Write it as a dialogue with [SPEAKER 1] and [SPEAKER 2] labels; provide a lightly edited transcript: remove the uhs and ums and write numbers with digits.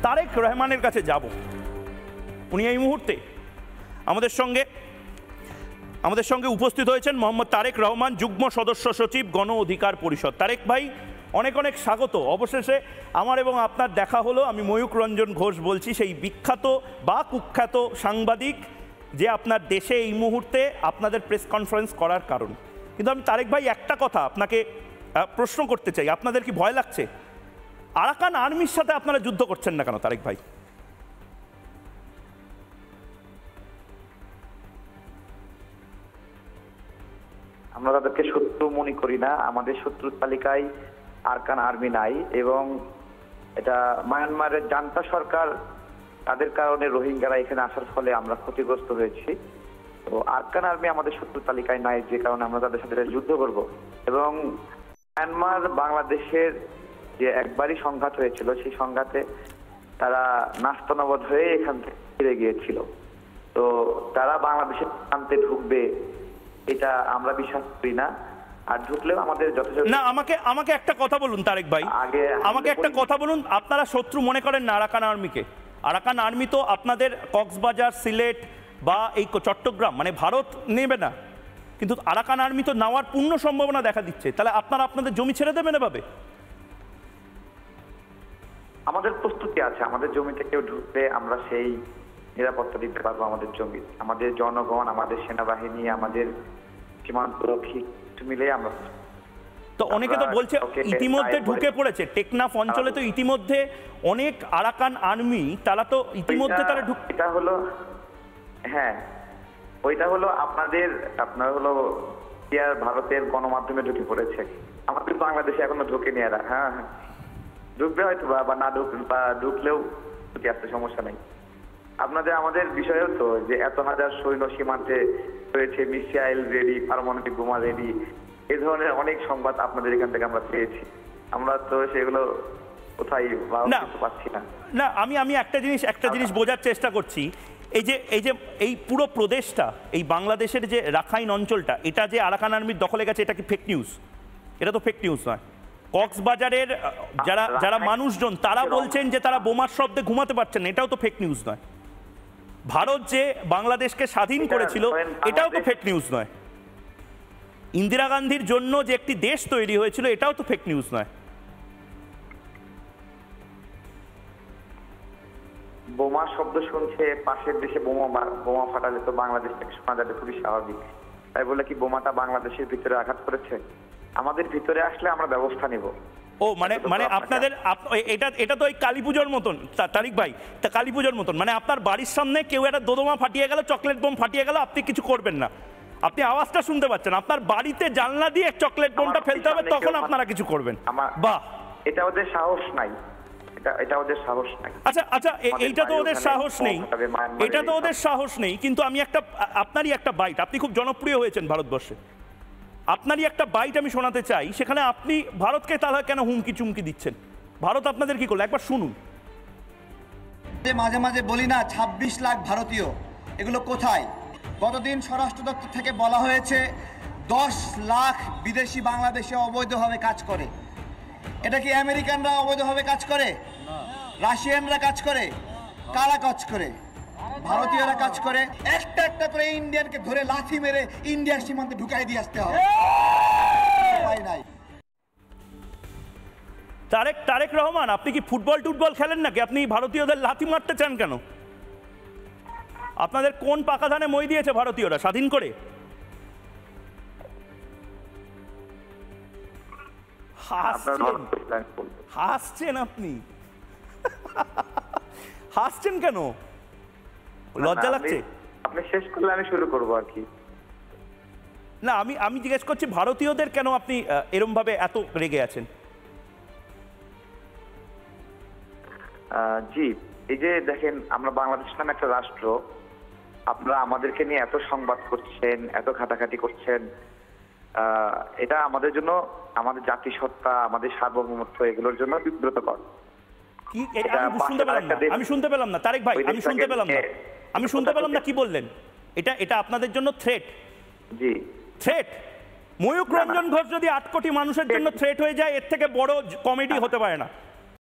[SPEAKER 1] তারেক রহমানের কাছে যাব। উনি এই মুহূর্তে আমাদের সঙ্গে উপস্থিত হয়েছেন মোহাম্মদ তারেক রহমান, যুগ্ম সদস্য সচিব, গণ অধিকার পরিষদ। তারেক ভাই, অনেক অনেক স্বাগত। অবশেষে আমার এবং আপনার দেখা হলো। আমি ময়ূক রঞ্জন ঘোষ বলছি, সেই বিখ্যাত বা কুখ্যাত সাংবাদিক যে আপনার দেশে এই মুহূর্তে আপনাদের প্রেস কনফারেন্স করার কারণ। কিন্তু আমি তারেক ভাই একটা কথা আপনাকে প্রশ্ন করতে চাই, আপনাদের কি ভয় লাগছে? আরাকান আর্মির সাথে আপনারা যুদ্ধ করছেন না কেন তারেক ভাই?
[SPEAKER 2] আমরা তাদেরকে শত্রু মনে করি না। আমাদের শত্রুর তালিকায় আরাকান আর্মি নাই, এবং এটা মায়ানমারের জান্তা সরকার, তাদের কারণে রোহিঙ্গারা এখানে আসার ফলে আমরা ক্ষতিগ্রস্ত হয়েছি। তো আরাকান আর্মি আমাদের শত্রুর তালিকায় নাই, যে কারণে আমরা তাদের সাথে যুদ্ধ করব। এবং মায়ানমার বাংলাদেশের যে একবারই সংঘাত হয়েছিল, সেই সংঘাতে তারা নাস্তানাবদ হয়ে এখান থেকে ফিরে গিয়েছিল। তো তারা বাংলাদেশের প্রান্তে ঢুকবে এটা আমরা বিশ্বাস করি না। আর ঢুকলেও আমাদের যথেষ্ট
[SPEAKER 1] না। আমাকে একটা কথা বলুন তারেক ভাই, আমাকে একটা কথা বলুন। আপনারা শত্রু মনে করেন না আরাকান আর্মিকে? আরাকান আর্মি তো আপনাদের কক্সবাজার, সিলেট বা এই চট্টগ্রাম, মানে ভারত নেবে না, কিন্তু আরাকান আর্মি তো নেওয়ার পূর্ণ সম্ভাবনা দেখা দিচ্ছে। তাহলে আপনারা আপনাদের জমি ছেড়ে দেবেন এভাবে?
[SPEAKER 2] আমাদের প্রস্তুতি আছে, আমাদের জমিতে কেউ ঢুকলে আমরা সেই নিরাপত্তা দিতে পারবো। আমাদের জমি, আমাদের জনগণ, আমাদের সেনাবাহিনী, আমাদের সীমান্তরক্ষী মিলে আমরা।
[SPEAKER 1] তো অনেকে তো বলছে ইতিমধ্যে ঢুকে পড়েছে টেকনাফ অঞ্চলে, তো ইতিমধ্যে অনেক আরাকান আর্মি তারা তো ইতিমধ্যে তারা
[SPEAKER 2] এটা হলো, হ্যাঁ ওইটা হলো আপনার হলো ভারতের গণমাধ্যমে ঢুকে পড়েছে। আমাদের বাংলাদেশে এখনো ঢুকেনি এরা। হ্যাঁ হ্যাঁ, ঢুকবে হয়তো বা না ঢুকলেও আসতে সমস্যা নেই। আমাদের বিষয়েও তো যে এত হাজার সৈন্য সীমান্তে রয়েছে, মিসাইল রেডি, পারমাণবিক বোমা রেডি, এই ধরনের অনেক সংবাদ আপনাদের এখান থেকে আমরা পেয়েছি। আমরা তো সেগুলো কোথায় পাচ্ছি না।
[SPEAKER 1] না, আমি একটা জিনিস বোঝার চেষ্টা করছি। এই পুরো প্রদেশটা, এই বাংলাদেশের যে রাখাইন অঞ্চলটা, এটা যে আরাকান আর্মির দখলে গেছে, এটা কি ফেক নিউজ? এটা তো ফেক নিউজ নয়। কক্সবাজারের যারা মানুষজন তারা বলছেন যে তারা বোমার শব্দে ঘুমাতে পারছেন না, এটাও তো ফেক নিউজ নয়। ভারত যে বাংলাদেশকে স্বাধীন করেছিল, এটাও তো ফেক নিউজ নয়। ইন্দিরা গান্ধীর জন্য যে একটি দেশ তৈরি হয়েছিল, এটাও তো ফেক নিউজ নয়।
[SPEAKER 2] বোমার শব্দ শুনছে, পাশের দেশে বোমা ফাটালে তো বাংলাদেশ থেকে শোনা যাবে, খুবই স্বাভাবিক। তাই বলে কি বোমাটা বাংলাদেশের ভিতরে আঘাত করেছে? আমাদের ভিতরে আসলে আমরা ব্যবস্থা নিব।
[SPEAKER 1] ও মানে আপনাদের এটা তো ওই কালী পুজোর মতন তারিক ভাই, তা কালী পুজোর মতন মানে আপনার বাড়ির সামনে কেউ একটা দোদমা ফাটিয়ে গেল, চকলেট বোম ফাটিয়ে গেল, আপনি কিছু করবেন না, আপনি আওয়াজটা শুনতে পাচ্ছেন, আপনার বাড়িতে জানলা দিয়ে চকলেট বোমটা ফেলতে হবে, তখন আপনারা কিছু করবেন। বাহ,
[SPEAKER 2] এটা ওদের সাহস নাই, এটা ওদের সাহস নাই।
[SPEAKER 1] আচ্ছা, এইটা তো ওদের সাহস নেই, এটা তো ওদের সাহস নেই। কিন্তু আমি আপনারই একটা বাইট, আপনি খুব জনপ্রিয় হয়েছেন ভারতবর্ষে, আপনারই একটা বাইট আমি শোনাতে চাই। সেখানে আপনি ভারতকে তাহলে কেন হুমকি চুমকি দিচ্ছেন? ভারত আপনাদের কি করলো একবার শুনুন।
[SPEAKER 3] মাঝে মাঝে বলি না ২৬ লাখ ভারতীয়, এগুলো কোথায়? গতদিন স্বরাষ্ট্র দপ্তর থেকে বলা হয়েছে ১০ লাখ বিদেশি বাংলাদেশে অবৈধভাবে কাজ করে। এটা কি আমেরিকানরা অবৈধভাবে কাজ করে? রাশিয়ানরা কাজ করে? কারা কাজ করে? ভারতীয়রা কাজ করে। একটা করে ইন্ডিয়ানকে ধরে লাথি মেরে ইন্ডিয়ার সীমান্তে ঢুকাই দিয়ে আসতে হবে।
[SPEAKER 1] তারেক রহমান, আপনি কি ফুটবল খেলেন নাকি? আপনি ভারতীয়দের লাথি মারতে চান কেন? আপনাদের কোন পাকা ধানে মই দিয়েছে ভারতীয়রা স্বাধীন করে? হাসছেন আপনি, হাসছেন কেন? লজ্জা লাগছে?
[SPEAKER 2] আপনি শেষ করলে আমি শুরু করব আর কি।
[SPEAKER 1] না, আমি জিজ্ঞেস করছি ভারতীয়দের কেন আপনি এরকম ভাবে এত রেগে আছেন?
[SPEAKER 2] জি, এই যে দেখেন, আমরা বাংলাদেশ নামে একটা রাষ্ট্র, আপনারা আমাদেরকে নিয়ে এত সংবাদ করছেন, এত ঘাটাঘাটি করছেন, এটা আমাদের জন্য, আমাদের জাতিসত্তা, আমাদের সার্বভৌমত্ব, এগুলোর জন্য বিব্রতকর।
[SPEAKER 1] আমি শুনতে পেলাম না তারেক ভাই, আমি শুনতে পেলাম না কি বললেন? এটা আপনাদের জন্য থ্রেট?
[SPEAKER 2] জি,
[SPEAKER 1] থ্রেট। ময়ূক রঞ্জন ঘোষ যদি ৮ কোটি মানুষের জন্য থ্রেট হয়ে যায়, এর থেকে বড় কমেডি হতে পারে না।